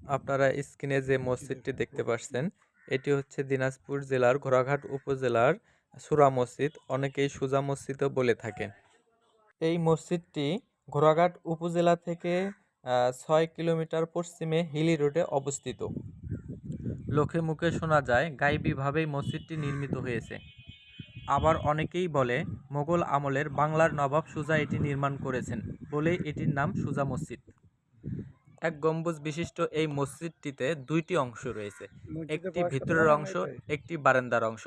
আপনারা স্ক্রিনে যে মসজিদটি দেখতে পাচ্ছেন, এটি হচ্ছে দিনাজপুর জেলার ঘোড়াঘাট উপজেলার সূরা মসজিদ, অনেকেই সুজা মসজিদও বলে থাকেন। এই মসজিদটি ঘোড়াঘাট উপজেলা থেকে ৬ কিলোমিটার পশ্চিমে হিলি রোডে অবস্থিত। লোকে মুখে শোনা যায় গাইবীভাবেই মসজিদটি নির্মিত হয়েছে। আবার অনেকেই বলে মোগল আমলের বাংলার নবাব সুজা এটি নির্মাণ করেছেন বলেই এটির নাম সুজা মসজিদ। এক গম্বুজ বিশিষ্ট এই মসজিদটিতে দুইটি অংশ রয়েছে, একটি ভিতরের অংশ, একটি বারান্দার অংশ।